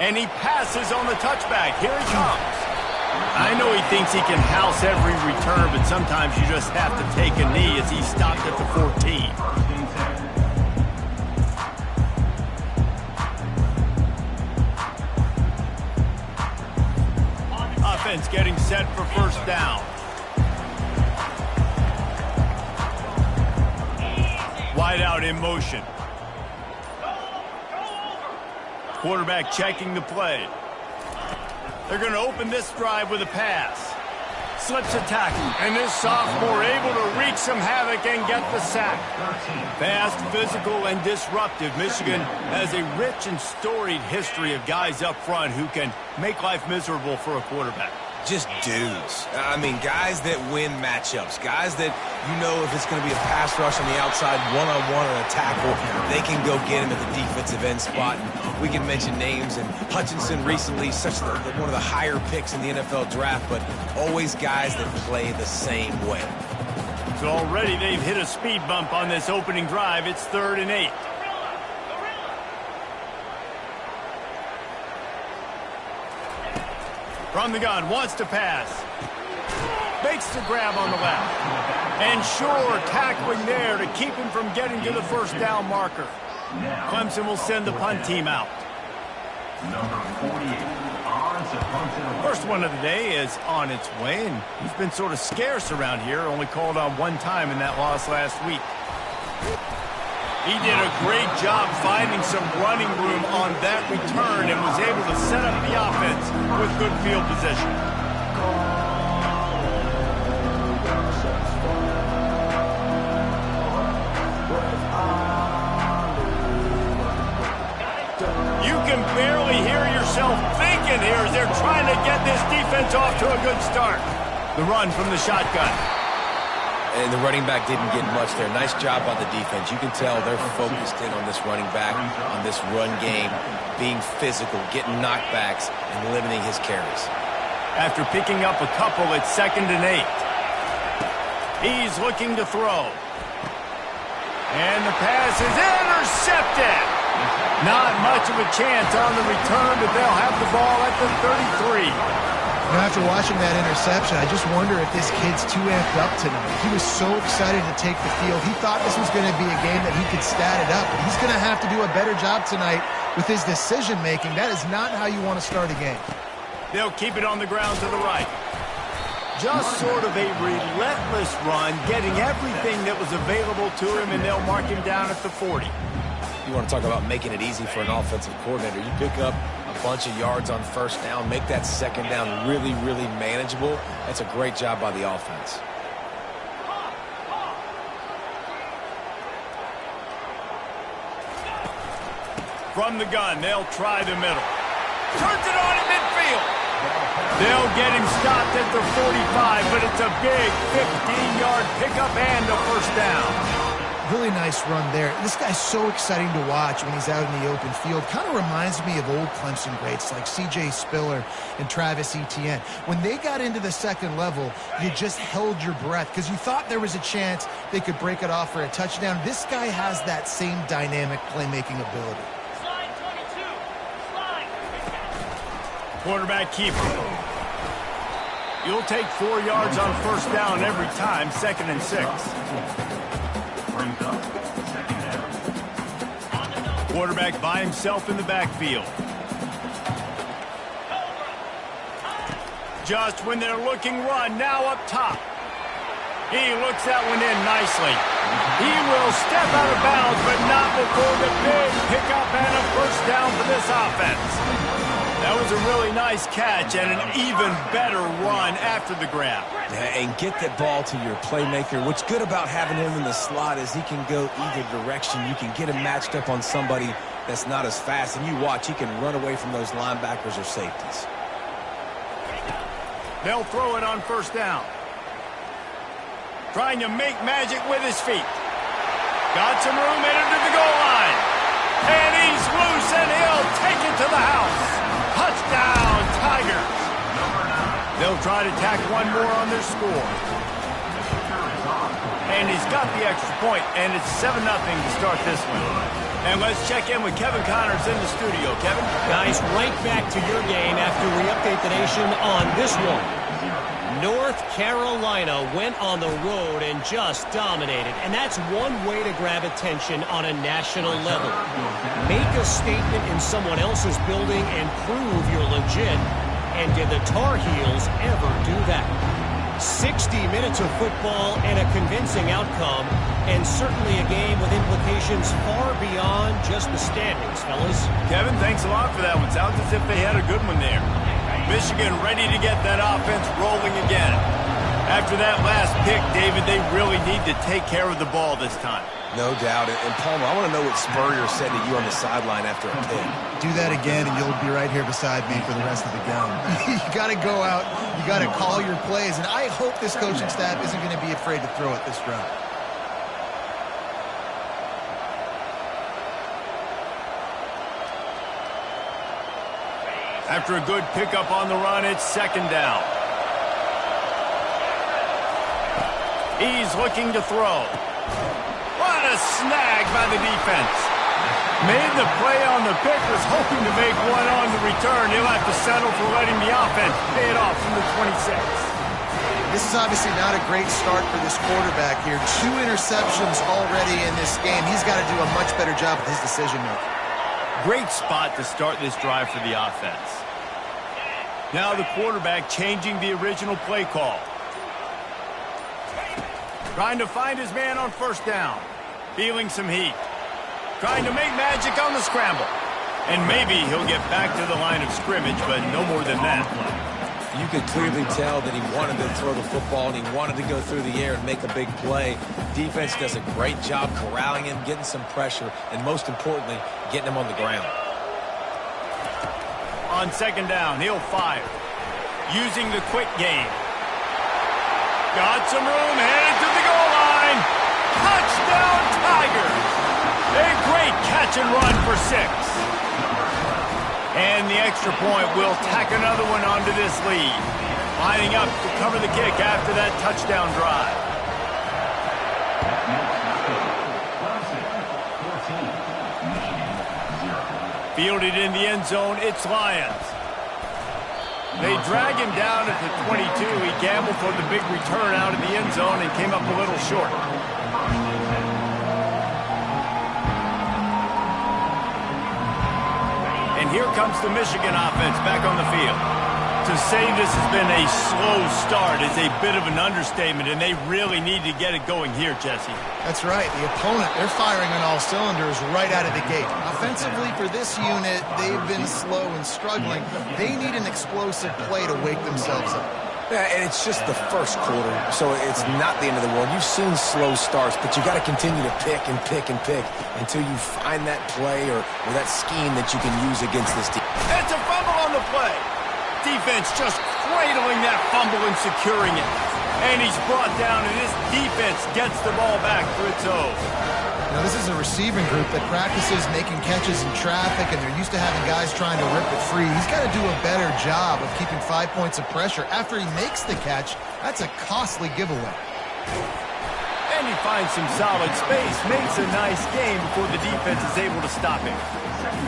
And he passes on the touchback. Here he comes. I know he thinks he can house every return, but sometimes you just have to take a knee as he stopped at the 14. Offense getting set for first down. Wide out in motion. Quarterback checking the play. They're going to open this drive with a pass. Slips a tackle, and this sophomore able to wreak some havoc and get the sack. Fast, physical, and disruptive. Michigan has a rich and storied history of guys up front who can make life miserable for a quarterback. Just dudes. I mean, guys that win matchups. Guys that, you know, if it's going to be a pass rush on the outside, one-on-one or a tackle, they can go get him at the defensive end spot. And we can mention names, and Hutchinson recently, one of the higher picks in the NFL draft, but always guys that play the same way. So already they've hit a speed bump on this opening drive. It's 3rd and 8. From the gun, wants to pass. Makes the grab on the left. And sure, tackling there to keep him from getting to the first down marker. Clemson will send the punt team out. First one of the day is on its way, and he's been sort of scarce around here, only called on one time in that loss last week. He did a great job finding some running room on that return and was able to set up the offense with good field position. You can barely hear yourself thinking here as they're trying to get this defense off to a good start. The run from the shotgun. And the running back didn't get much there. Nice job on the defense. You can tell they're focused in on this running back, on this run game, being physical, getting knockbacks, and limiting his carries. After picking up a couple, it's 2nd and 8. He's looking to throw. And the pass is intercepted. Not much of a chance on the return, but they'll have the ball at the 33. After watching that interception, I just wonder if this kid's too amped up tonight. He was so excited to take the field. He thought this was going to be a game that he could stat it up. But he's going to have to do a better job tonight with his decision-making. That is not how you want to start a game. They'll keep it on the ground to the right. Just sort of a relentless run, getting everything that was available to him, and they'll mark him down at the 40. You want to talk about making it easy for an offensive coordinator. You pick up a bunch of yards on first down, make that second down really, really manageable. That's a great job by the offense. From the gun, they'll try the middle. Turns it on in midfield. They'll get him stopped at the 45, but it's a big 15-yard pickup and a first down. Really nice run there. This guy's so exciting to watch when he's out in the open field. Kind of reminds me of old Clemson greats like C.J. Spiller and Travis Etienne. When they got into the second level, you just held your breath because you thought there was a chance they could break it off for a touchdown. This guy has that same dynamic playmaking ability. Quarterback keeper. You'll take 4 yards on first down every time, 2nd and 6. Quarterback by himself in the backfield. Just when they're looking run, now up top. He looks that one in nicely. He will step out of bounds, but not before the big pickup and a first down for this offense. That was a really nice catch and an even better run after the grab. Yeah, and get that ball to your playmaker. What's good about having him in the slot is he can go either direction. You can get him matched up on somebody that's not as fast, and you watch, he can run away from those linebackers or safeties. They'll throw it on first down. Trying to make magic with his feet. Got some room, headed to the goal line. And he's loose, and he'll take it to the house. Touchdown, Tigers. They'll try to tack one more on their score. And he's got the extra point, and it's 7-0 to start this one. And let's check in with Kevin Connors in the studio. Kevin? Guys, right back to your game after we update the nation on this one. North Carolina went on the road and just dominated. And that's one way to grab attention on a national level. Make a statement in someone else's building and prove you're legit. And did the Tar Heels ever do that? 60 minutes of football and a convincing outcome, and certainly a game with implications far beyond just the standings, fellas. Kevin, thanks a lot for that one. Sounds as if they had a good one there. Michigan ready to get that offense rolling again. After that last pick, David, they really need to take care of the ball this time. No doubt. And Palmer, I want to know what Spurrier said to you on the sideline after a pick. Do that again, and you'll be right here beside me for the rest of the game. You got to go out. You got to call your plays, and I hope this coaching staff isn't going to be afraid to throw it this drive. After a good pickup on the run, it's 2nd down. He's looking to throw. What a snag by the defense. Made the play on the pick, was hoping to make one on the return. He'll have to settle for letting the offense pay it off from the 26. This is obviously not a great start for this quarterback here. 2 interceptions already in this game. He's got to do a much better job with his decision-making. Great spot to start this drive for the offense. Now the quarterback changing the original play call. Trying to find his man on 1st down. Feeling some heat. Trying to make magic on the scramble. And maybe he'll get back to the line of scrimmage, but no more than that. You could clearly tell that he wanted to throw the football and he wanted to go through the air and make a big play. Defense does a great job corralling him, getting some pressure, and most importantly, getting him on the ground. On 2nd down, he'll fire. Using the quick game. Got some room, headed to the goal line. Touchdown, Tigers. A great catch and run for 6. And the extra point will tack another one onto this lead. Lining up to cover the kick after that touchdown drive. Fielded in the end zone, it's Lions. They drag him down at the 22. He gambled for the big return out of the end zone and came up a little short. And here comes the Michigan offense back on the field. To say this has been a slow start is a bit of an understatement, and they really need to get it going here, Jesse. That's right. The opponent, they're firing on all cylinders right out of the gate. Offensively, for this unit, they've been slow and struggling. They need an explosive play to wake themselves up. Yeah, and it's just the first quarter, so it's not the end of the world. You've seen slow starts, but you got to continue to pick and pick and pick until you find that play or that scheme that you can use against this team. It's a fumble on the play. Defense just cradling that fumble and securing it. And he's brought down, and this defense gets the ball back for its own. Now, this is a receiving group that practices making catches in traffic, and they're used to having guys trying to rip it free. He's got to do a better job of keeping 5 points of pressure. After he makes the catch, that's a costly giveaway. And he finds some solid space, makes a nice game before the defense is able to stop him.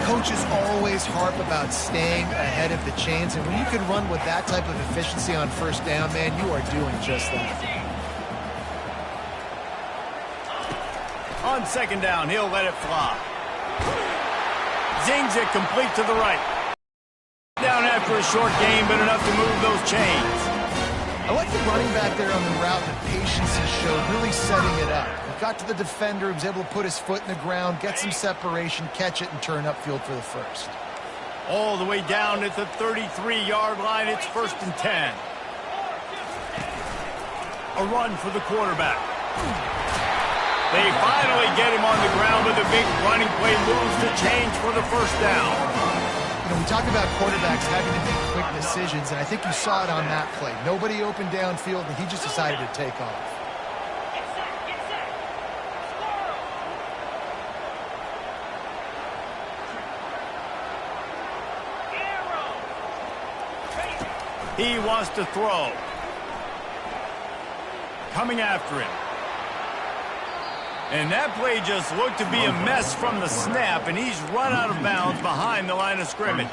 Coaches always harp about staying ahead of the chains, and when you can run with that type of efficiency on 1st down, man, you are doing just that. On 2nd down, he'll let it fly. Zings it complete to the right. Down after a short game, but enough to move those chains. I like the running back there on the route, the patience he showed, really setting it up. He got to the defender, he was able to put his foot in the ground, get some separation, catch it, and turn upfield for the 1st. All the way down at the 33-yard line, it's 1st and 10. A run for the quarterback. They finally get him on the ground with a big running play, moves the change for the 1st down. You know, we talk about quarterbacks having to make quick decisions, and I think you saw it on that play. Nobody opened downfield, and he just decided to take off. He wants to throw. Coming after him. And that play just looked to be a mess from the snap, and he's run out of bounds behind the line of scrimmage.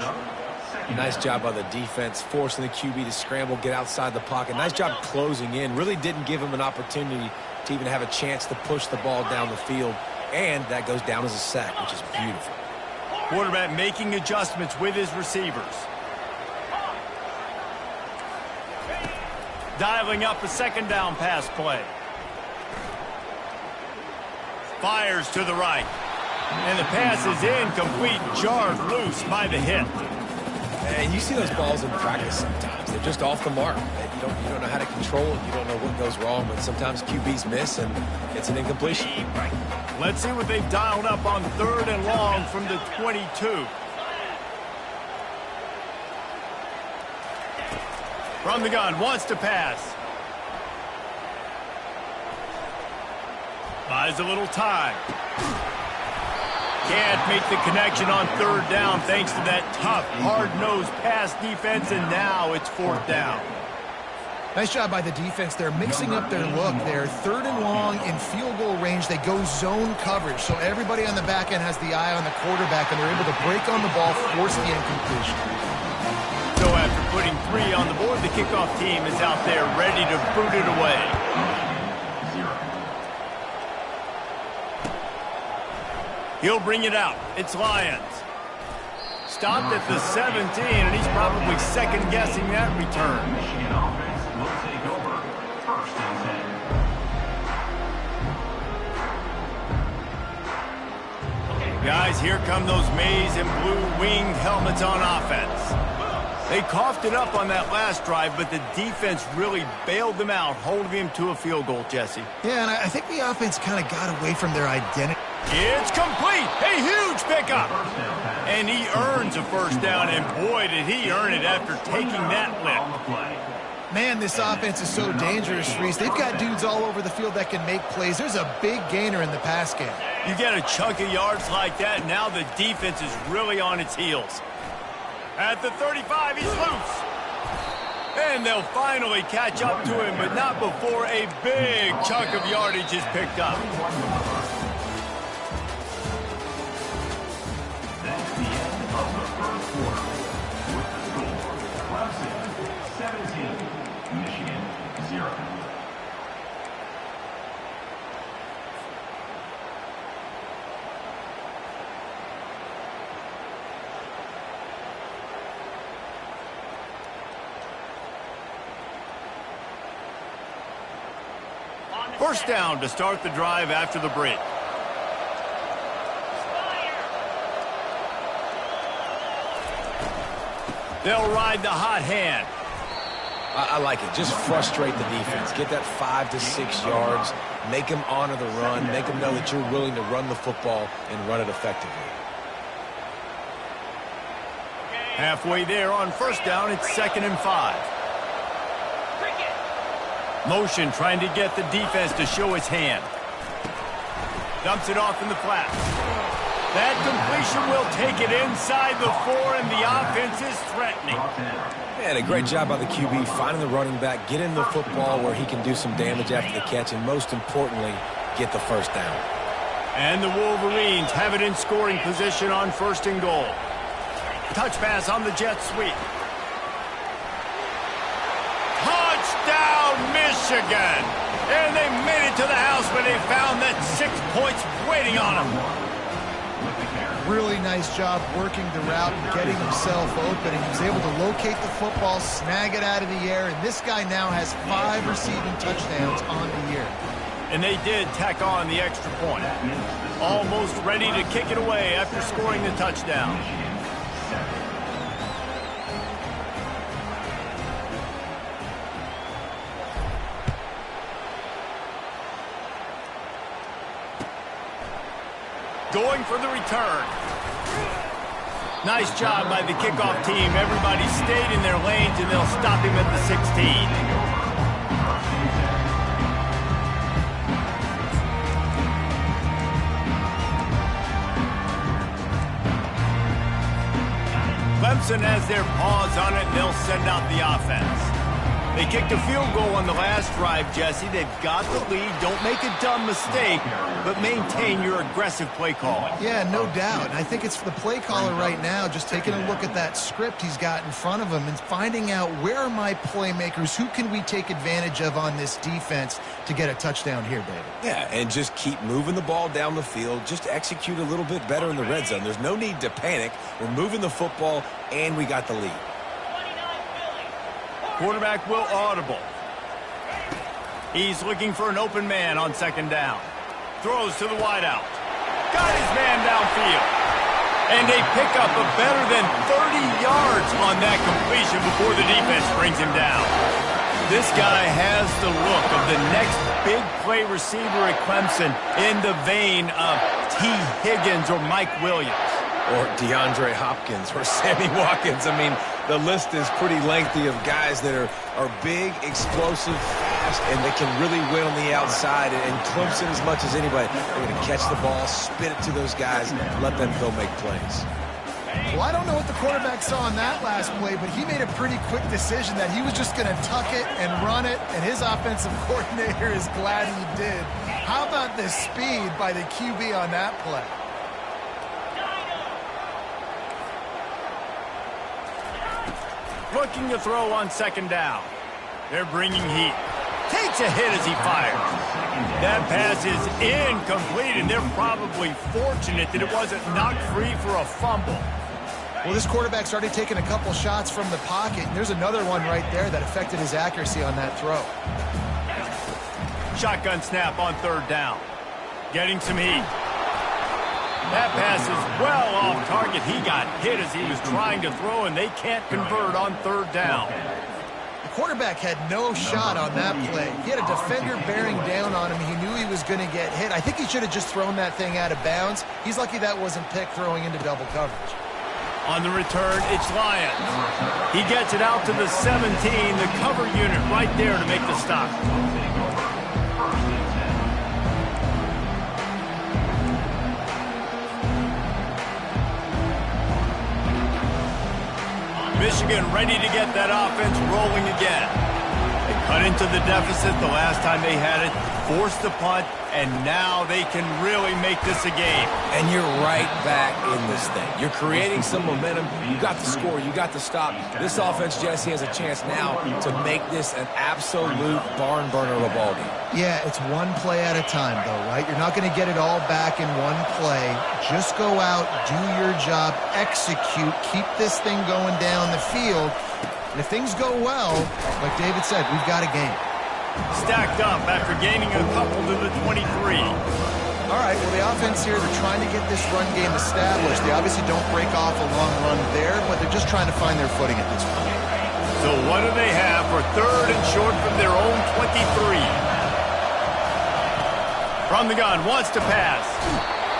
Nice job by the defense, forcing the QB to scramble, get outside the pocket. Nice job closing in. Really didn't give him an opportunity to even have a chance to push the ball down the field. And that goes down as a sack, which is beautiful. Quarterback making adjustments with his receivers. Dialing up a second down pass play. Fires to the right. And the pass is incomplete, jarred loose by the hit. And you see those balls in practice sometimes. They're just off the mark. You don't know how to control it. You don't know what goes wrong, but sometimes QBs miss, and it's an incompletion. Let's see what they've dialed up on 3rd and long from the 22. From the gun, wants to pass. Buys a little time. Can't make the connection on 3rd down thanks to that tough, hard-nosed pass defense, and now it's 4th down. Nice job by the defense. They're mixing up their look. They're 3rd and long in field goal range. They go zone coverage, so everybody on the back end has the eye on the quarterback, and they're able to break on the ball, force the incompletion. So after putting 3 on the board, the kickoff team is out there ready to boot it away. He'll bring it out. It's Lions. Stopped at the 17, and he's probably second-guessing that return. Michigan offense will take over 1st and 10. Guys, here come those maize and blue winged helmets on offense. They coughed it up on that last drive, but the defense really bailed them out, holding them to a field goal, Jesse. Yeah, and I think the offense kind of got away from their identity. It's complete. A huge pickup. And he earns a 1st down, and boy, did he earn it after taking that lick. Man, this offense is so dangerous, Reese. They've got dudes all over the field that can make plays. There's a big gainer in the pass game. You get a chunk of yards like that, now the defense is really on its heels. At the 35, he's loose. And they'll finally catch up to him, but not before a big chunk of yardage is picked up. That's the end of the 1st quarter. With the score, Clemson 17, Michigan 0. First down to start the drive after the break. They'll ride the hot hand. I like it. Just frustrate the defense. Get that 5 to 6 yards. Make them honor the run. Make them know that you're willing to run the football and run it effectively. Halfway there on 1st down, it's 2nd and 5. Motion trying to get the defense to show its hand. Dumps it off in the flat. That completion will take it inside the 4, and the offense is threatening. And a great job by the QB finding the running back, getting the football where he can do some damage after the catch, and most importantly, get the 1st down. And the Wolverines have it in scoring position on 1st and goal. Touch pass on the jet sweep. Touchdown, Michigan! And they made it to the house where they found that 6 points waiting on them. Really nice job working the route and getting himself open. And he was able to locate the football, snag it out of the air, and this guy now has 5 receiving touchdowns on the year. And they did tack on the extra point. Almost ready to kick it away after scoring the touchdown. Going for the return. Nice job by the kickoff team. Everybody stayed in their lanes, and they'll stop him at the 16. Clemson has their paws on it, and they'll send out the offense. They kicked a field goal on the last drive, Jesse. They've got the lead. Don't make a dumb mistake, but maintain your aggressive play calling. Yeah, no doubt. And I think it's the play caller right now just taking a look at that script he's got in front of him and finding out where are my playmakers, who can we take advantage of on this defense to get a touchdown here, David. Yeah, and just keep moving the ball down the field. Just execute a little bit better in the red zone. There's no need to panic. We're moving the football, and we got the lead. Quarterback will audible. He's looking for an open man on second down. Throws to the wideout. Got his man downfield. And they pick up a better than 30 yards on that completion before the defense brings him down. This guy has the look of the next big play receiver at Clemson in the vein of T. Higgins or Mike Williams. Or DeAndre Hopkins or Sammy Watkins. I mean, the list is pretty lengthy of guys that are big, explosive, fast, and they can really win on the outside. And Clemson, as much as anybody, they're going to catch the ball, spit it to those guys, let them go make plays. Well, I don't know what the quarterback saw on that last play, but he made a pretty quick decision that he was just going to tuck it and run it, and his offensive coordinator is glad he did. How about the speed by the QB on that play? Looking to throw on second down. They're bringing heat. Takes a hit as he fires. That pass is incomplete, and they're probably fortunate that it wasn't knocked free for a fumble. Well, this quarterback's already taken a couple shots from the pocket, and there's another one right there that affected his accuracy on that throw. Shotgun snap on third down. Getting some heat. That pass is well off target. He got hit as he was trying to throw, and they can't convert on third down. The quarterback had no shot on that play. He had a defender bearing down on him. He knew he was going to get hit. I think he should have just thrown that thing out of bounds. He's lucky that wasn't picked throwing into double coverage. On the return, it's Lyons. He gets it out to the 17, the cover unit right there to make the stop. Michigan ready to get that offense rolling again. They cut into the deficit the last time they had it, forced the punt, and now they can really make this a game. And you're right back in this thing. You're creating some momentum. You got the score. You got the stop. This offense, Jesse, has a chance now to make this an absolute barn burner of a ball game. Yeah, it's one play at a time, though, right? You're not going to get it all back in one play. Just go out, do your job, execute, keep this thing going down the field. And if things go well, like David said, we've got a game. Stacked up after gaining a couple to the 23. All right, well, the offense here, they're trying to get this run game established. They obviously don't break off a long run there, but they're just trying to find their footing at this point. So what do they have for third and short from their own 23? From the gun, wants to pass.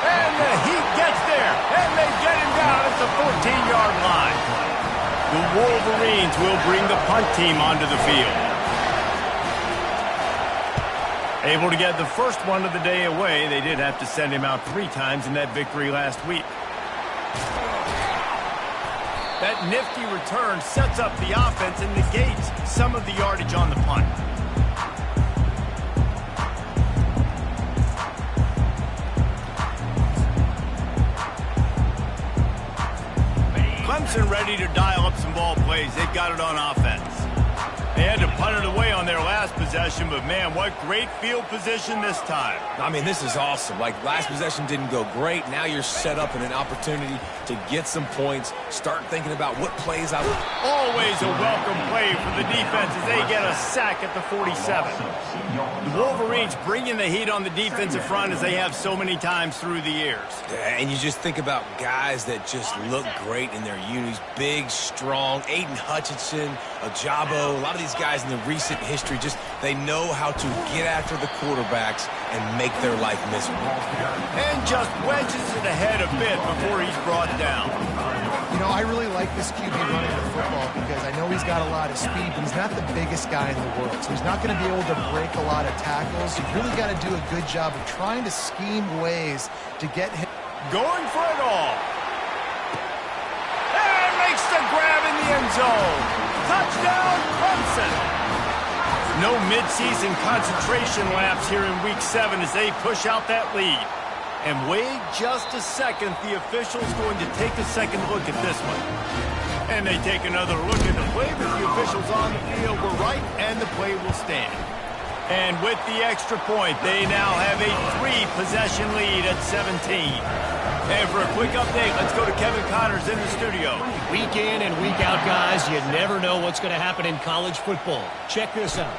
And the Heat gets there, and they get him down at the 14-yard line. The Wolverines will bring the punt team onto the field. Able to get the first one of the day away. They did have to send him out 3 times in that victory last week. That nifty return sets up the offense and negates some of the yardage on the punt. Clemson ready to dial up some ball plays. They've got it on offense. They had to punt it away on their last possession, but man, what great field position this time. I mean, this is awesome. Like, last possession didn't go great. Now you're set up in an opportunity to get some points. Start thinking about what plays I would. Always a welcome play for the defense as they get a sack at the 47. The Wolverines bringing the heat on the defensive front as they have so many times through the years. Yeah, and you just think about guys that just look great in their unis. Big, strong. Aiden Hutchinson, Ajabo, a lot of these guys in the recent history, just they know how to get after the quarterbacks and make their life miserable. And just wedges it ahead a bit before he's brought down. You know, I really like this QB running the football because I know he's got a lot of speed, but he's not the biggest guy in the world. So he's not going to be able to break a lot of tackles. You've really got to do a good job of trying to scheme ways to get him. Going for it all. And makes the grab in the end zone. Touchdown, Clemson. No mid-season concentration laps here in Week 7 as they push out that lead. And wait just a second, the official's going to take a second look at this one. And they take another look at the play, but the officials on the field were right, and the play will stand. And with the extra point, they now have a 3-possession lead at 17. And for a quick update, let's go to Kevin Connors in the studio. Week in and week out, guys, you never know what's going to happen in college football. Check this out.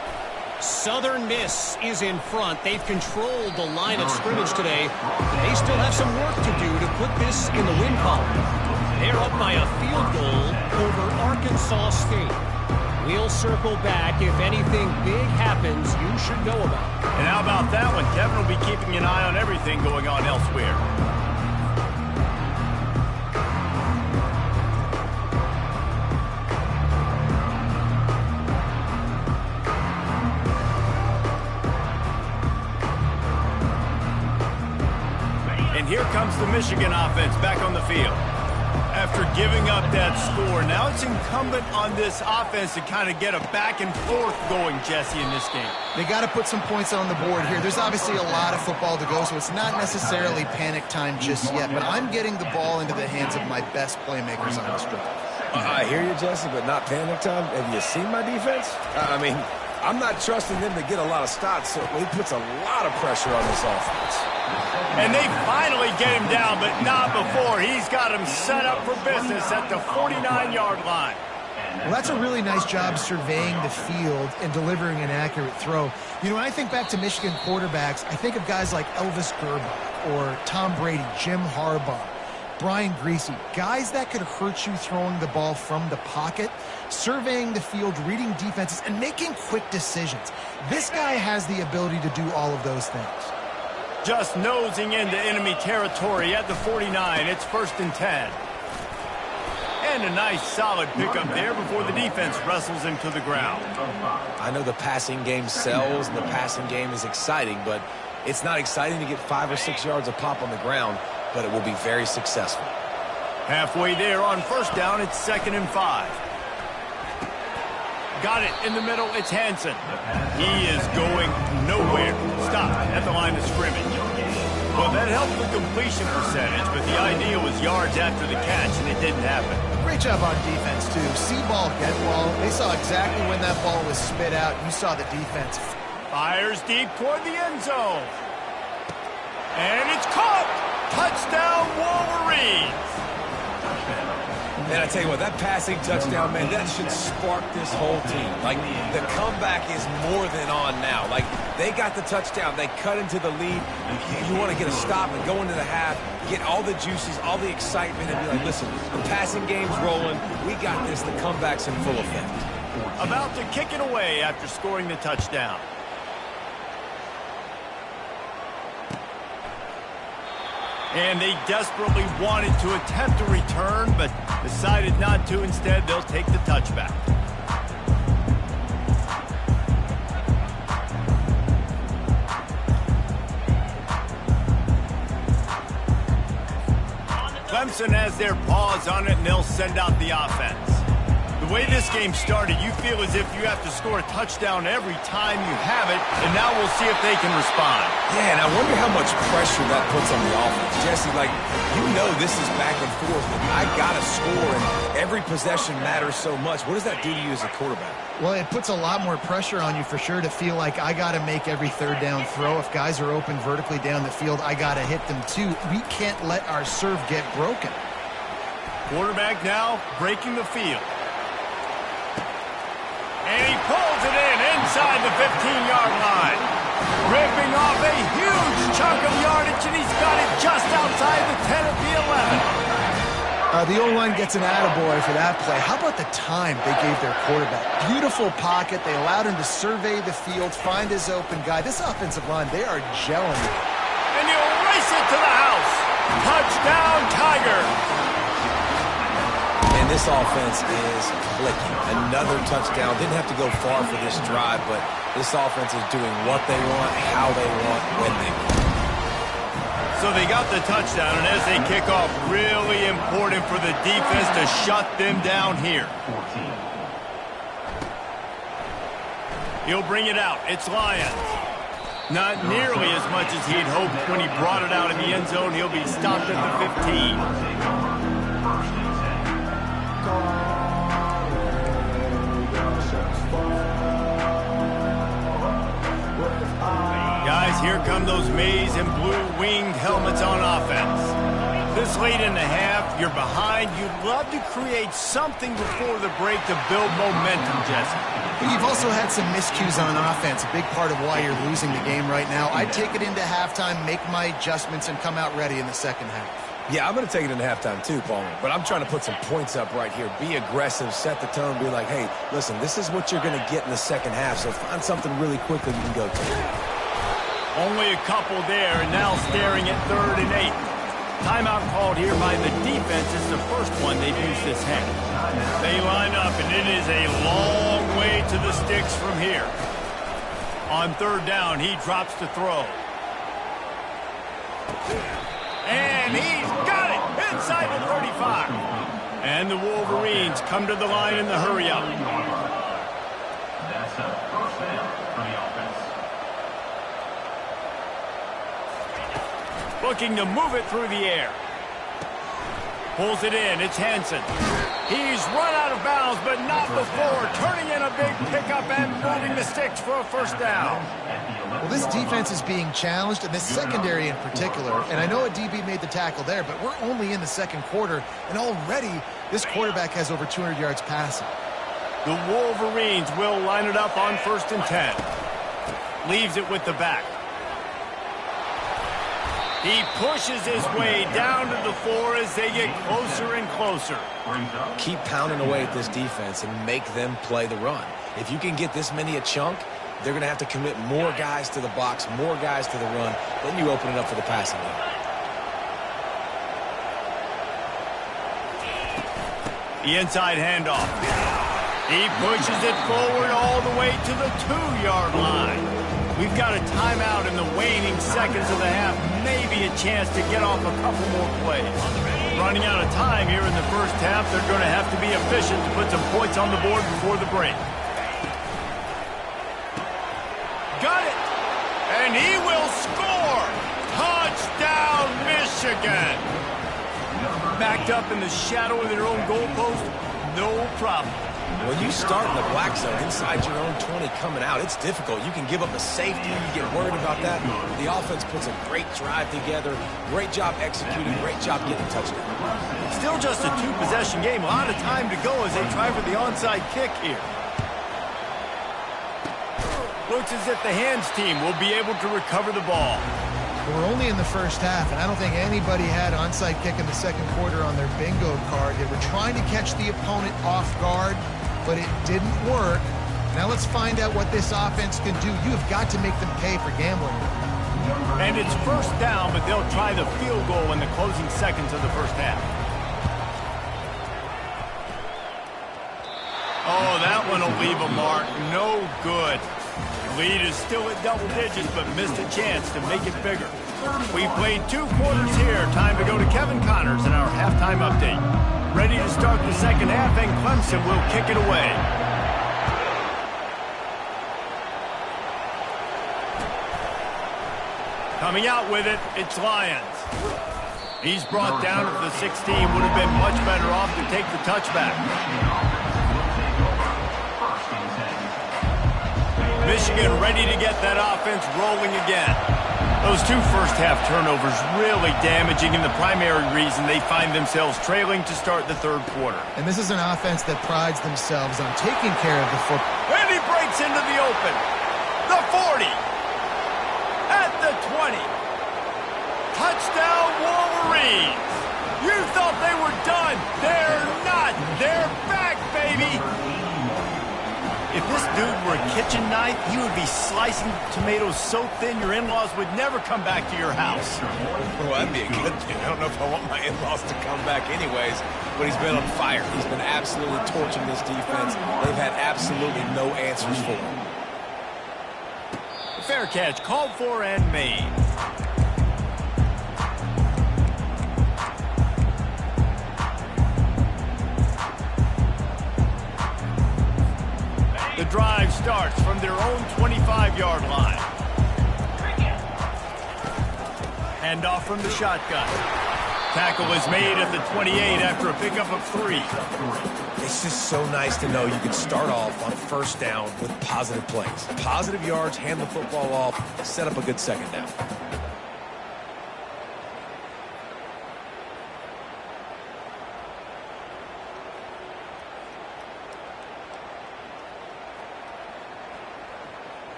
Southern Miss is in front. They've controlled the line of scrimmage today. They still have some work to do to put this in the win column. They're up by a field goal over Arkansas State. We'll circle back. If anything big happens, you should know about it. And how about that one? Kevin will be keeping an eye on everything going on elsewhere. And here comes the Michigan offense back on the field. After giving up that score, now it's incumbent on this offense to kind of get a back and forth going, Jesse, in this game. They got to put some points on the board here. There's obviously a lot of football to go, so it's not necessarily panic time just yet, but I'm getting the ball into the hands of my best playmakers on this drive. I hear you, Jesse, but not panic time. Have you seen my defense? I mean, I'm not trusting them to get a lot of stops, so it puts a lot of pressure on this offense. And they finally get him down, but not before. He's got him set up for business at the 49-yard line. Well, that's a really nice job surveying the field and delivering an accurate throw. You know, when I think back to Michigan quarterbacks, I think of guys like Elvis Gerbach or Tom Brady, Jim Harbaugh, Brian Griese, guys that could hurt you throwing the ball from the pocket, surveying the field, reading defenses, and making quick decisions. This guy has the ability to do all of those things. Just nosing into enemy territory at the 49. It's 1st and 10. And a nice solid pickup there before the defense wrestles him to the ground. I know the passing game sells and the passing game is exciting, but it's not exciting to get 5 or 6 yards a pop on the ground, but it will be very successful. Halfway there on 1st down, it's 2nd and 5. Got it in the middle, it's Hansen. He is going nowhere. Stop at the line of scrimmage. Well, that helped the completion percentage, but the idea was yards after the catch, and it didn't happen. Great job on defense, too. See ball, get ball. They saw exactly when that ball was spit out. You saw the defense. Fires deep toward the end zone. And it's caught! Touchdown, Wolverines! And I tell you what, that passing touchdown, man, that should spark this whole team. Like, the comeback is more than on now. Like, they got the touchdown. They cut into the lead. You want to get a stop and go into the half, get all the juices, all the excitement, and be like, listen, the passing game's rolling. We got this. The comeback's in full effect. About to kick it away after scoring the touchdown. And they desperately wanted to attempt a return, but decided not to. Instead, they'll take the touchback. Clemson has their paws on it, and they'll send out the offense. The way this game started, you feel as if you have to score a touchdown every time you have it, and now we'll see if they can respond. Yeah, and I wonder how much pressure that puts on the offense. Jesse, like, you know this is back and forth, but I got to score, and every possession matters so much. What does that do to you as a quarterback? Well, it puts a lot more pressure on you for sure to feel like I got to make every 3rd down throw. If guys are open vertically down the field, I got to hit them too. We can't let our serve get broken. Quarterback now breaking the field. And he pulls it in inside the 15-yard line. Ripping off a huge chunk of yardage, and he's got it just outside the 10 at the 11. The O-line gets an attaboy for that play. How about the time they gave their quarterback? Beautiful pocket. They allowed him to survey the field, find his open guy. This offensive line, they are gelling. And he'll race it to the house. Touchdown, Tigers. And this offense is clicking. Another touchdown. Didn't have to go far for this drive, but this offense is doing what they want, how they want, when they want. So they got the touchdown, and as they kick off, really important for the defense to shut them down here. He'll bring it out. It's Lions. Not nearly as much as he'd hoped when he brought it out in the end zone. He'll be stopped at the 15. Guys, here come those maize and blue winged helmets on offense. This late in the half, you're behind. You'd love to create something before the break to build momentum, Jesse. But you've also had some miscues on offense, a big part of why you're losing the game right now. I'd take it into halftime, make my adjustments, and come out ready in the second half. Yeah, I'm going to take it into halftime too, Palmer. But I'm trying to put some points up right here. Be aggressive, set the tone, be like, hey, listen, this is what you're going to get in the second half, so find something really quickly you can go to. Only a couple there, and now staring at 3rd and 8. Timeout called here by the defense is the first one they've used this half. They line up, and it is a long way to the sticks from here. On 3rd down, he drops to throw. And he's got it inside the 35. And the Wolverines come to the line in the hurry-up. That's a first down for the offense. Looking to move it through the air. Pulls it in. It's Henson. He's run out of bounds, but not before. Turning in a big pickup and moving the sticks for a first down. Well, this defense is being challenged, and this secondary in particular. And I know a DB made the tackle there, but we're only in the second quarter, and already this quarterback has over 200 yards passing. The Wolverines will line it up on 1st and 10. Leaves it with the back. He pushes his way down to the floor as they get closer and closer. Keep pounding away at this defense and make them play the run. If you can get this many a chunk, they're going to have to commit more guys to the box, more guys to the run. Then you open it up for the passing game. The inside handoff. He pushes it forward all the way to the 2-yard line. We've got a timeout in the waning seconds of the half. Maybe a chance to get off a couple more plays. Running out of time here in the first half. They're going to have to be efficient to put some points on the board before the break. Got it! And he will score! Touchdown, Michigan! Backed up in the shadow of their own goalpost, no problem. When you start in the black zone inside your own 20 coming out, it's difficult. You can give up a safety. You get worried about that. The offense puts a great drive together. Great job executing. Great job getting a touchdown. Still just a 2-possession game. A lot of time to go as they try for the onside kick here. Looks as if the hands team will be able to recover the ball. We're only in the first half, and I don't think anybody had onside kick in the second quarter on their bingo card. They were trying to catch the opponent off guard, but it didn't work. Now let's find out what this offense can do. You have got to make them pay for gambling. And it's first down, but they'll try the field goal in the closing seconds of the first half. Oh, that one will leave a mark. No good. Lead is still at double digits, but missed a chance to make it bigger. We played 2 quarters here. Time to go to Kevin Connors in our halftime update. Ready to start the second half, and Clemson will kick it away. Coming out with it, it's Lions. He's brought down at the 16. Would have been much better off to take the touchback. Michigan ready to get that offense rolling again. Those 2 first-half turnovers really damaging, and the primary reason they find themselves trailing to start the third quarter. And this is an offense that prides themselves on taking care of the football. And he breaks into the open. The 40. At the 20. Touchdown, Wolverines. You thought they were done. They're not. They're back, baby. If this dude were a kitchen knife, he would be slicing tomatoes so thin your in-laws would never come back to your house. Well, that'd be a good thing. I don't know if I want my in-laws to come back anyways, but he's been on fire. He's been absolutely torching this defense. They've had absolutely no answers for him. Fair catch, called for and made. The drive drive starts from their own 25-yard line. Hand off from the shotgun. Tackle is made at the 28 after a pickup of 3. It's just so nice to know you can start off on first down with positive plays. Positive yards, hand the football off, set up a good second down.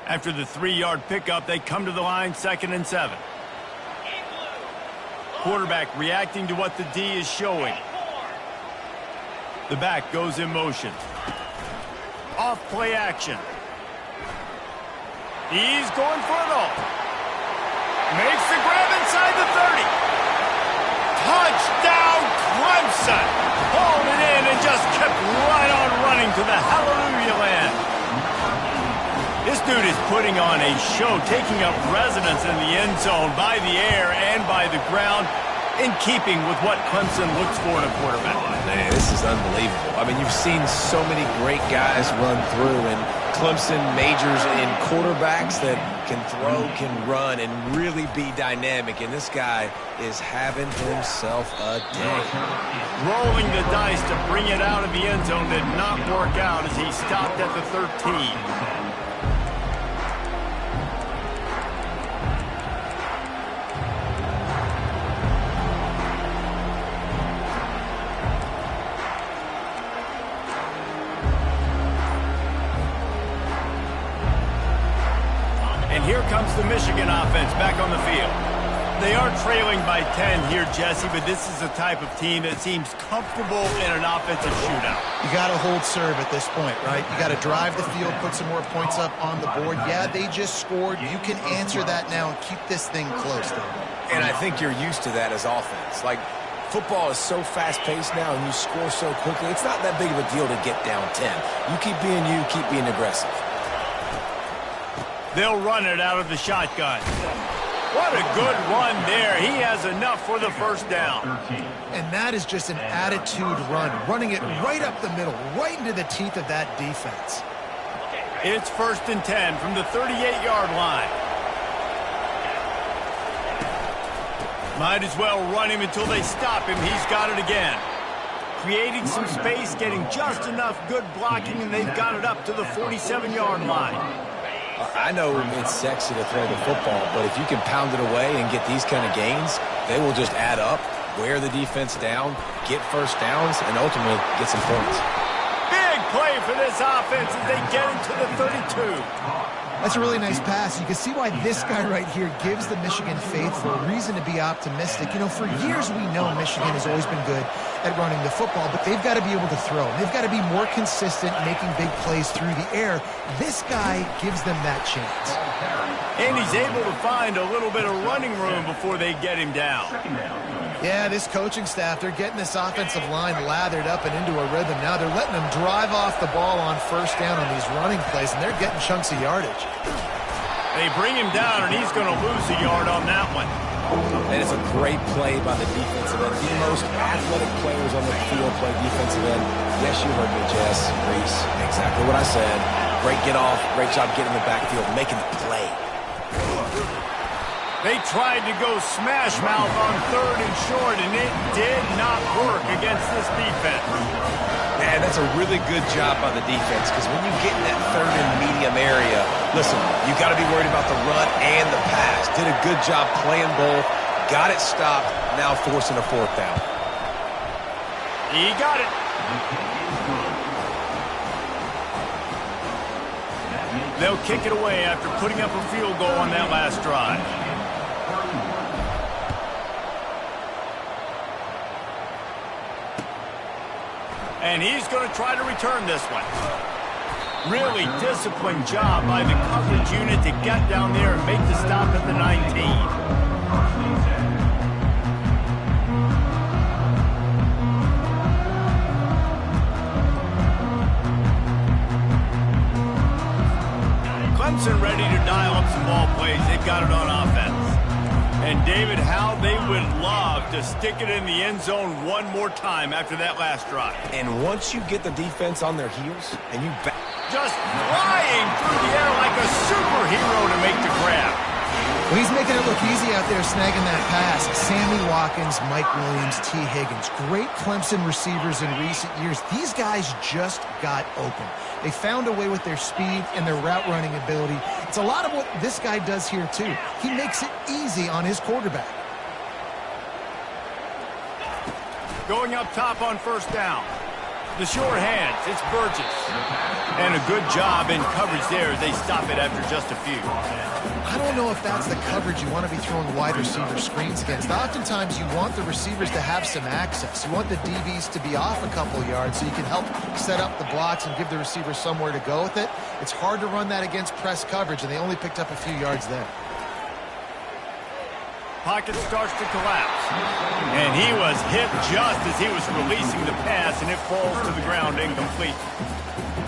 After the 3-yard pickup, they come to the line 2nd and 7. Quarterback reacting to what the D is showing. The back goes in motion. Off play action. He's going for it all. Makes the grab inside the 30. Touchdown Clemson. Hauled it in and just kept right on running to the hallelujah land. This dude is putting on a show, taking up residence in the end zone by the air and by the ground, in keeping with what Clemson looks for in a quarterback. Man, this is unbelievable. I mean, you've seen so many great guys run through, and Clemson majors in quarterbacks that can throw, can run, and really be dynamic, and this guy is having himself a day. Rolling the dice to bring it out of the end zone did not work out as he stopped at the 13. Here comes the Michigan offense back on the field. They are trailing by 10 here, Jesse, but this is a type of team that seems comfortable in an offensive shootout. You got to hold serve at this point, right? You got to drive the field, put some more points up on the board. Yeah, they just scored. You can answer that now and keep this thing close, though. And I think you're used to that as offense. Like, football is so fast-paced now and you score so quickly, it's not that big of a deal to get down 10. You keep being aggressive. They'll run it out of the shotgun. What a good run there. He has enough for the first down. And that is just an attitude run, running it right up the middle, right into the teeth of that defense. It's 1st and 10 from the 38-yard line. Might as well run him until they stop him. He's got it again. Creating some space, getting just enough good blocking, and they've got it up to the 47-yard line. I know it's sexy to throw the football, but if you can pound it away and get these kind of gains, they will just add up, wear the defense down, get first downs, and ultimately get some points. Big play for this offense as they get into the 32. That's a really nice pass. You can see why this guy right here gives the Michigan faithful a reason to be optimistic. You know, for years we know Michigan has always been good at running the football, but they've got to be able to throw. They've got to be more consistent making big plays through the air. This guy gives them that chance. And he's able to find a little bit of running room before they get him down. Yeah, this coaching staff, they're getting this offensive line lathered up and into a rhythm. Now they're letting them drive off the ball on first down on these running plays, and they're getting chunks of yardage. They bring him down, and he's going to lose a yard on that one. And it's a great play by the defensive end. The most athletic players on the field play defensive end. Yes, you heard me, Jess, Reese. Exactly what I said. Great get off. Great job getting in the backfield, making the play. They tried to go smash mouth on 3rd and short, and it did not work against this defense. Man, that's a really good job by the defense, because when you get in that 3rd and medium area, listen, you got to be worried about the run and the pass. Did a good job playing both, got it stopped, now forcing a 4th down. He got it. They'll kick it away after putting up a field goal on that last drive. And he's going to try to return this one. Really disciplined job by the coverage unit to get down there and make the stop at the 19. Clemson ready to dial up some ball plays. They've got it on offense. And David, how they would love to stick it in the end zone one more time after that last drive. And once you get the defense on their heels and you back just flying through the air like a superhero to make the grab. Well, he's making it look easy out there snagging that pass. Sammy Watkins, Mike Williams, T. Higgins. Great Clemson receivers in recent years. These guys just got open. They found a way with their speed and their route running ability. It's a lot of what this guy does here, too. He makes it easy on his quarterback. Going up top on first down. The short hands, it's Burgess. And a good job in coverage there as they stop it after just a few. I don't know if that's the coverage you want to be throwing wide receiver screens against. Oftentimes, you want the receivers to have some access. You want the DBs to be off a couple yards so you can help set up the blocks and give the receivers somewhere to go with it. It's hard to run that against press coverage, and they only picked up a few yards there. Pocket starts to collapse. And he was hit just as he was releasing the pass, and it falls to the ground incomplete.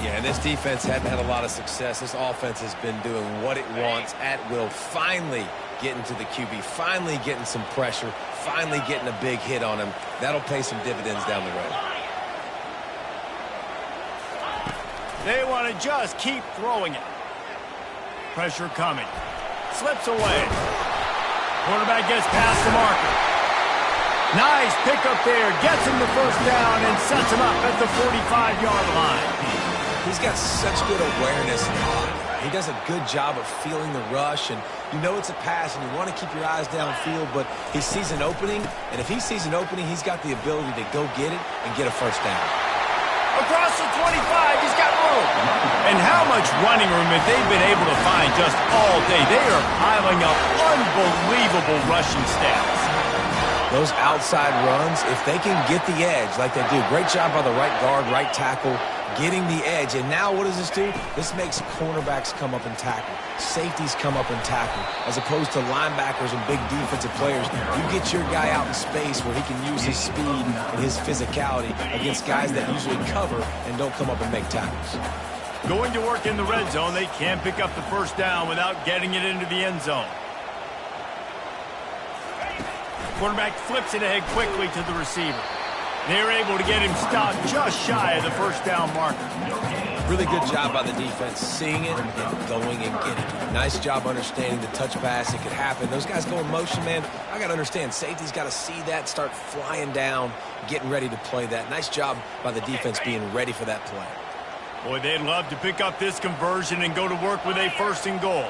Yeah, and this defense hadn't had a lot of success. This offense has been doing what it wants at will. Finally getting to the QB, finally getting some pressure, finally getting a big hit on him. That'll pay some dividends down the road. They want to just keep throwing it. Pressure coming. Slips away. Quarterback gets past the marker. Nice pickup there. Gets him the first down and sets him up at the 45-yard line. He's got such good awareness in the pocket. He does a good job of feeling the rush, and you know it's a pass, and you want to keep your eyes downfield, but he sees an opening, and if he sees an opening, he's got the ability to go get it and get a first down. Across the 25, he's got room. And how much running room have they been able to find just all day? They are piling up unbelievable rushing stats. Those outside runs, if they can get the edge like they do, great job by the right guard, right tackle, getting the edge. And now what does this do? This makes cornerbacks come up and tackle. Safeties come up and tackle. As opposed to linebackers and big defensive players, you get your guy out in space where he can use his speed and his physicality against guys that usually cover and don't come up and make tackles. Going to work in the red zone, they can't pick up the first down without getting it into the end zone. Quarterback flips it ahead quickly to the receiver. They're able to get him stopped just shy of the first down marker. Really good job by the defense, seeing it and going and getting it. Nice job understanding the touch pass. It could happen. Those guys go in motion, man. I got to understand, safety's got to see that, start flying down, getting ready to play that. Nice job by the defense being ready for that play. Boy, they'd love to pick up this conversion and go to work with a first and goal.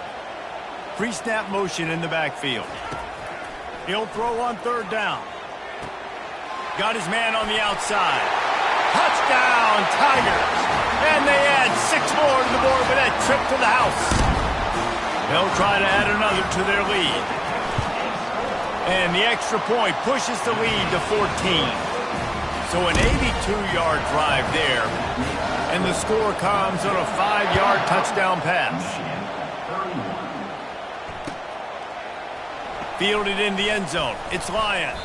Pre-snap motion in the backfield. He'll throw on third down. Got his man on the outside. Touchdown, Tigers. And they add 6 more to the board with that trip to the house. They'll try to add another to their lead. And the extra point pushes the lead to 14. So an 82-yard drive there. And the score comes on a 5-yard touchdown pass. Fielded in the end zone. It's Lions.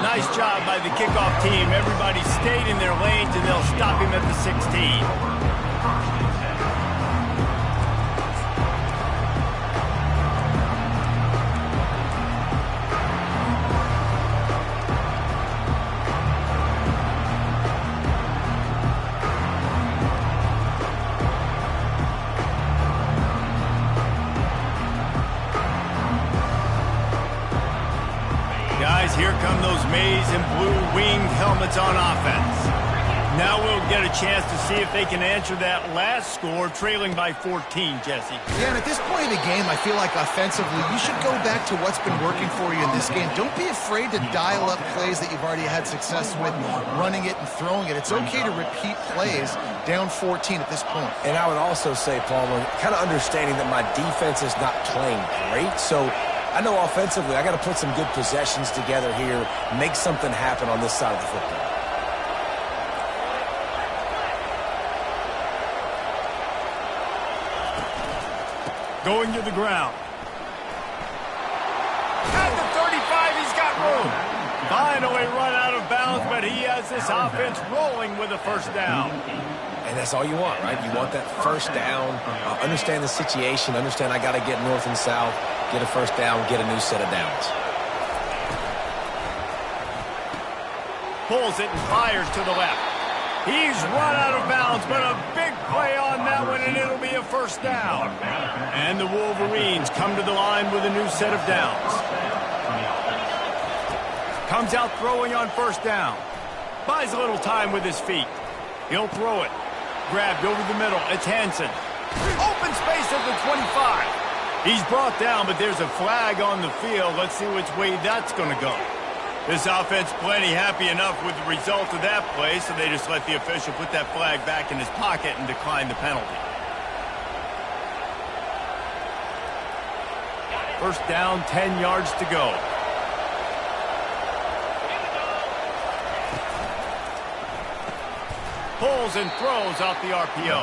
Nice job by the kickoff team. Everybody stayed in their lanes, and they'll stop him at the 16. Here come those maize and blue winged helmets on offense. Now we'll get a chance to see if they can answer that last score, trailing by 14, Jesse. Yeah, and at this point in the game, I feel like offensively, you should go back to what's been working for you in this game. Don't be afraid to dial up plays that you've already had success with, running it and throwing it. It's okay to repeat plays down 14 at this point. And I would also say, Palmer, kind of understanding that my defense is not playing great, so I know offensively I got to put some good possessions together here, make something happen on this side of the football. Going to the ground. At the 35, he's got room. Finally run out of bounds, but he has this offense rolling with a first down. And that's all you want, right? You want that first down, understand the situation, understand I got to get north and south, get a first down, get a new set of downs. Pulls it and fires to the left. He's run out of bounds, but a big play on that one, and it'll be a first down. And the Wolverines come to the line with a new set of downs. Comes out throwing on first down. Buys a little time with his feet. He'll throw it. Grabbed over the middle. It's Hansen. Open space at the 25. He's brought down, but there's a flag on the field. Let's see which way that's going to go. This offense plenty happy enough with the result of that play, so they just let the official put that flag back in his pocket and decline the penalty. First down, 10 yards to go. Pulls and throws out the RPO.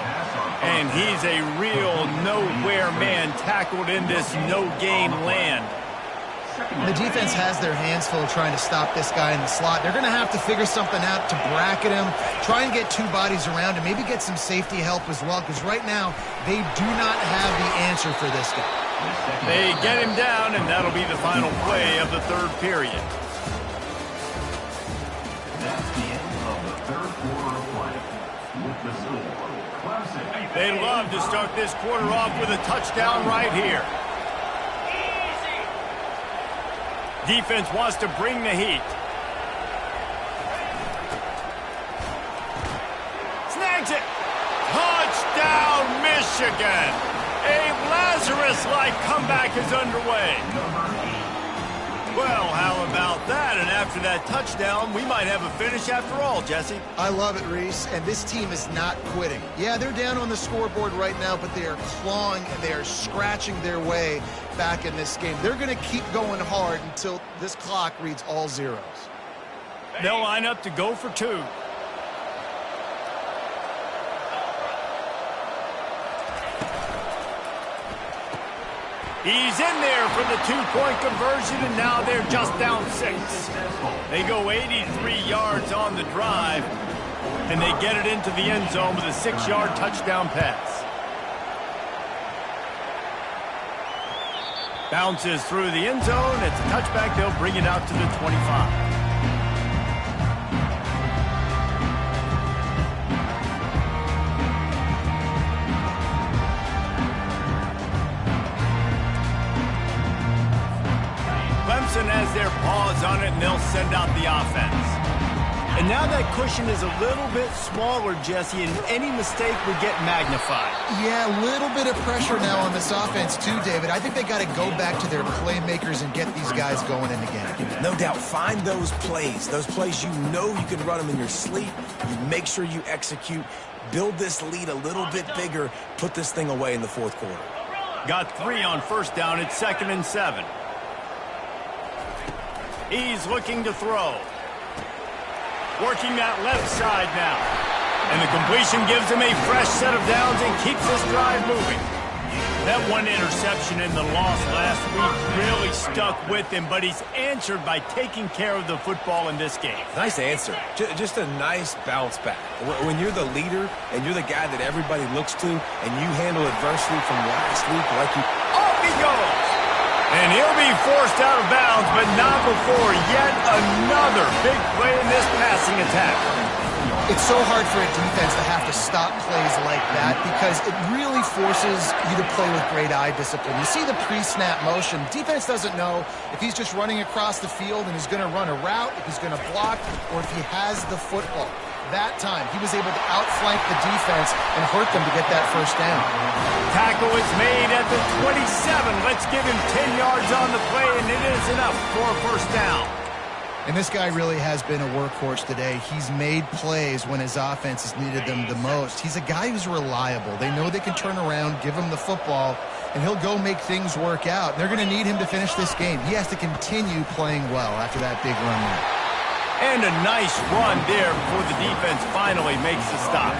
And he's a real nowhere man tackled in this no-gain land. The defense has their hands full trying to stop this guy in the slot. They're going to have to figure something out to bracket him, try and get two bodies around him, maybe get some safety help as well, because right now they do not have the answer for this guy. They get him down, and that'll be the final play of the third period. That's the end of the third quarter of play. With the score, Clemson. They'd love to start this quarter off with a touchdown right here. Defense wants to bring the heat. Snags it. Touchdown, Michigan. A Lazarus-like comeback is underway. Well, how about that? And after that touchdown, we might have a finish after all, Jesse. I love it, Reese, and this team is not quitting. Yeah, they're down on the scoreboard right now, but they are clawing and they are scratching their way back in this game. They're going to keep going hard until this clock reads all zeros. They'll line up to go for two. He's in there for the two-point conversion, and now they're just down 6. They go 83 yards on the drive, and they get it into the end zone with a 6-yard touchdown pass. Bounces through the end zone. It's a touchback. They'll bring it out to the 25. Clemson has their paws on it, and they'll send out the offense. And now that cushion is a little bit smaller, Jesse, and any mistake would get magnified. Yeah, a little bit of pressure now on this offense too, David. I think they got to go back to their playmakers and get these guys going in the game. No doubt. Find those plays you know you can run them in your sleep. You make sure you execute. Build this lead a little bit bigger. Put this thing away in the fourth quarter. Got 3 on first down. It's 2nd and 7. He's looking to throw. Working that left side now. And the completion gives him a fresh set of downs and keeps this drive moving. That one interception in the loss last week really stuck with him, but he's answered by taking care of the football in this game. Nice answer. Just a nice bounce back. When you're the leader and you're the guy that everybody looks to and you handle adversity from last week like you... Off he goes! And he'll be forced out of bounds, but not before yet another big play in this passing attack. It's so hard for a defense to have to stop plays like that because it really forces you to play with great eye discipline. You see the pre-snap motion. Defense doesn't know if he's just running across the field and he's going to run a route, if he's going to block, or if he has the football. That time, he was able to outflank the defense and hurt them to get that first down. Tackle is made at the 27. Let's give him 10 yards on the play, and it is enough for a first down. And this guy really has been a workhorse today. He's made plays when his offense has needed them the most. He's a guy who's reliable. They know they can turn around, give him the football, and he'll go make things work out. They're going to need him to finish this game. He has to continue playing well after that big run there. And a nice run there before the defense finally makes the stop.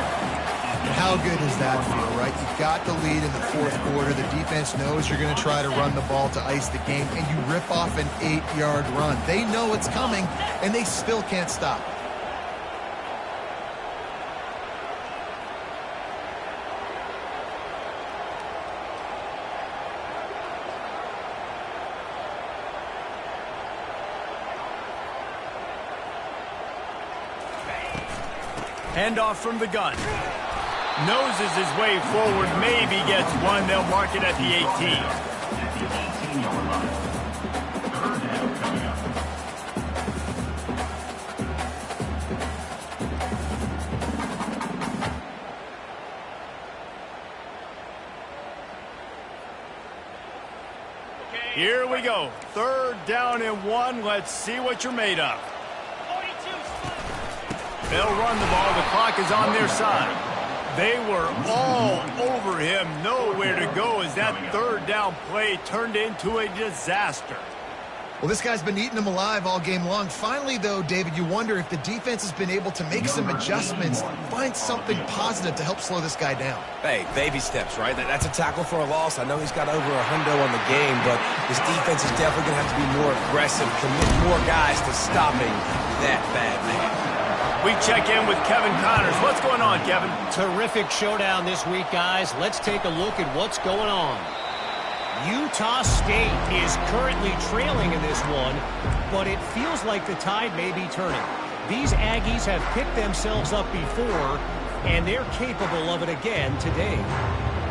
How good does that feel, right? You've got the lead in the fourth quarter. The defense knows you're going to try to run the ball to ice the game, and you rip off an 8-yard run. They know it's coming, and they still can't stop. Handoff from the gun. Noses his way forward, maybe gets one. They'll mark it at the 18. At the 18-yard line. Third down coming up. Here we go. Third down and 1. Let's see what you're made of. They'll run the ball. The clock is on their side. They were all over him. Nowhere to go as that third down play turned into a disaster. Well, this guy's been eating them alive all game long. Finally, though, David, you wonder if the defense has been able to make some adjustments, find something positive to help slow this guy down. Hey, baby steps, right? That's a tackle for a loss. I know he's got over $100 on the game, but this defense is definitely going to have to be more aggressive, commit more guys to stopping that bad man. We check in with Kevin Connors. What's going on, Kevin? Terrific showdown this week, guys. Let's take a look at what's going on. Utah State is currently trailing in this one, but it feels like the tide may be turning. These Aggies have picked themselves up before, and they're capable of it again today.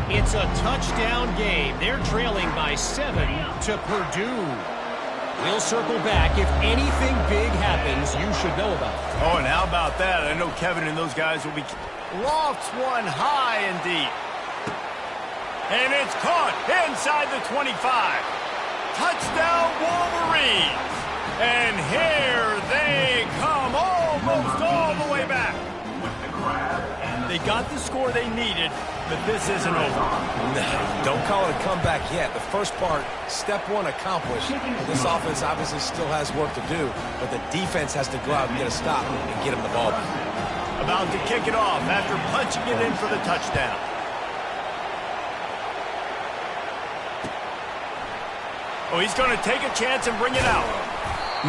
It's a touchdown game. They're trailing by 7 to Purdue. We'll circle back. If anything big happens, you should know about it. Oh, and how about that? I know Kevin and those guys will be... Lofts one high and deep. And it's caught inside the 25. Touchdown Wolverines. And here they come almost all the way back. They got the score they needed, but this isn't over. No, don't call it a comeback yet. The first part, step one accomplished. This offense obviously still has work to do, but the defense has to go out and get a stop and get them the ball back. About to kick it off after punching it in for the touchdown. Oh, he's going to take a chance and bring it out.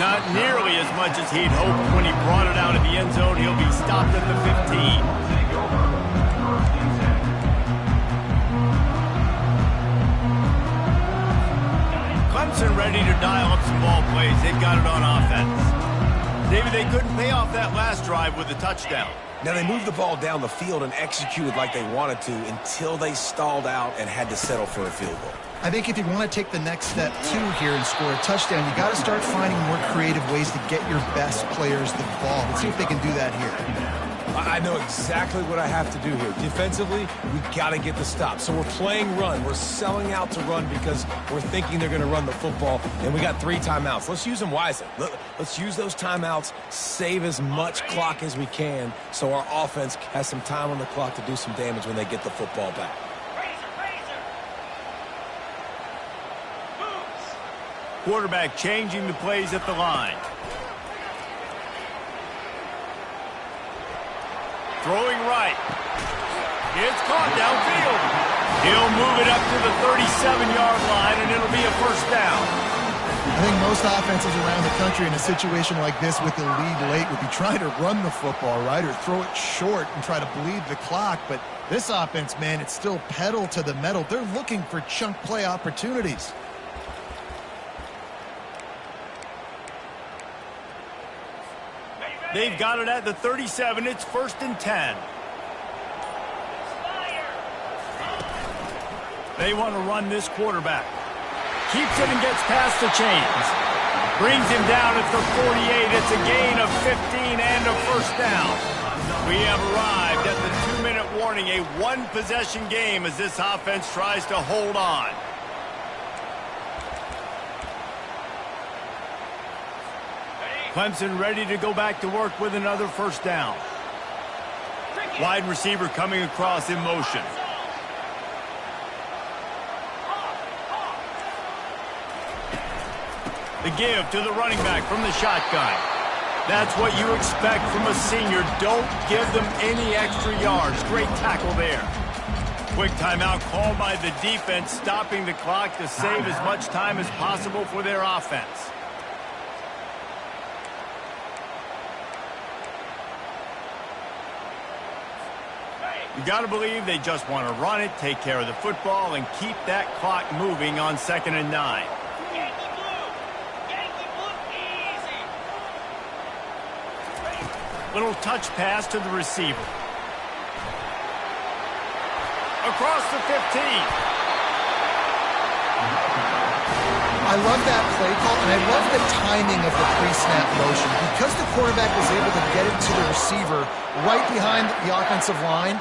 Not nearly as much as he'd hoped when he brought it out of the end zone. He'll be stopped at the 15. Clemson ready to dial up some ball plays. They've got it on offense. David, they couldn't pay off that last drive with a touchdown. Now, they moved the ball down the field and executed like they wanted to until they stalled out and had to settle for a field goal. I think if you want to take the next step, too, here and score a touchdown, you got to start finding more creative ways to get your best players the ball. Let's see if they can do that here. I know exactly what I have to do here. Defensively, we've got to get the stop. So we're playing run. We're selling out to run because we're thinking they're going to run the football, and we got 3 timeouts. Let's use them wisely. Let's use those timeouts, save as much clock as we can so our offense has some time on the clock to do some damage when they get the football back. Quarterback changing the plays at the line. Throwing right. It's caught downfield. He'll move it up to the 37-yard line, and it'll be a first down. I think most offenses around the country in a situation like this with the lead late would be trying to run the football, right, or throw it short and try to bleed the clock. But this offense, man, it's still pedal to the metal. They're looking for chunk play opportunities. They've got it at the 37. It's 1st and 10. They want to run this quarterback. Keeps it and gets past the chains. Brings him down at the 48. It's a gain of 15 and a first down. We have arrived at the 2-minute warning, a one-possession game as this offense tries to hold on. Clemson ready to go back to work with another first down. Wide receiver coming across in motion. The give to the running back from the shotgun. That's what you expect from a senior. Don't give them any extra yards. Great tackle there. Quick timeout called by the defense, stopping the clock to save as much time as possible for their offense. You got to believe they just want to run it, take care of the football, and keep that clock moving on 2nd and 9. Little touch pass to the receiver. Across the 15. I love that play call, and I love the timing of the pre-snap motion. Because the quarterback was able to get it to the receiver right behind the offensive line,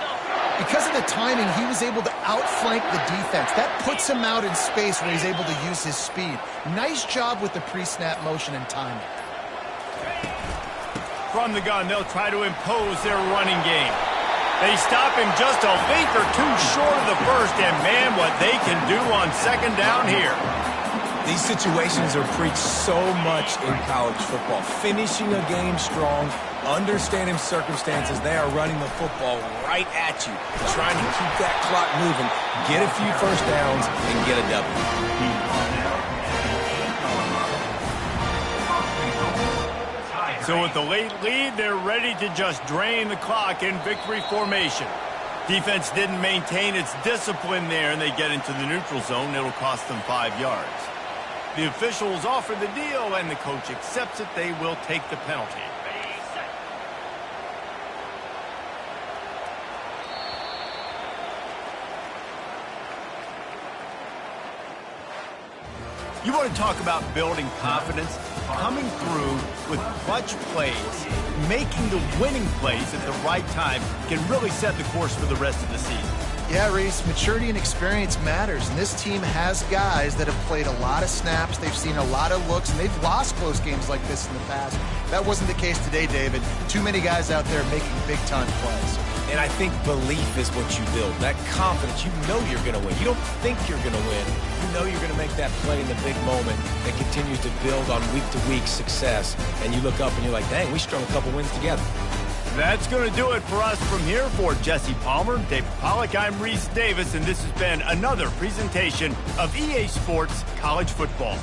because of the timing, he was able to outflank the defense. That puts him out in space where he's able to use his speed. Nice job with the pre-snap motion and timing. From the gun, they'll try to impose their running game. They stop him just a feet or two short of the first, and man, what they can do on second down here. These situations are preached so much in college football. Finishing a game strong, understanding circumstances. They are running the football right at you, trying to keep that clock moving, get a few first downs, and get a W. So with the late lead, they're ready to just drain the clock in victory formation. Defense didn't maintain its discipline there, and they get into the neutral zone. It'll cost them 5 yards. The officials offer the deal, and the coach accepts it. They will take the penalty. You want to talk about building confidence? Coming through with clutch plays, making the winning plays at the right time can really set the course for the rest of the season. Yeah, Reese, maturity and experience matters, and this team has guys that have played a lot of snaps, they've seen a lot of looks, and they've lost close games like this in the past. That wasn't the case today, David. Too many guys out there making big-time plays. And I think belief is what you build. That confidence, you know you're going to win. You don't think you're going to win. You know you're going to make that play in the big moment that continues to build on week-to-week success. And you look up and you're like, dang, we strung a couple wins together. That's going to do it for us from here. For Jesse Palmer, David Pollack, I'm Reese Davis, and this has been another presentation of EA Sports College Football.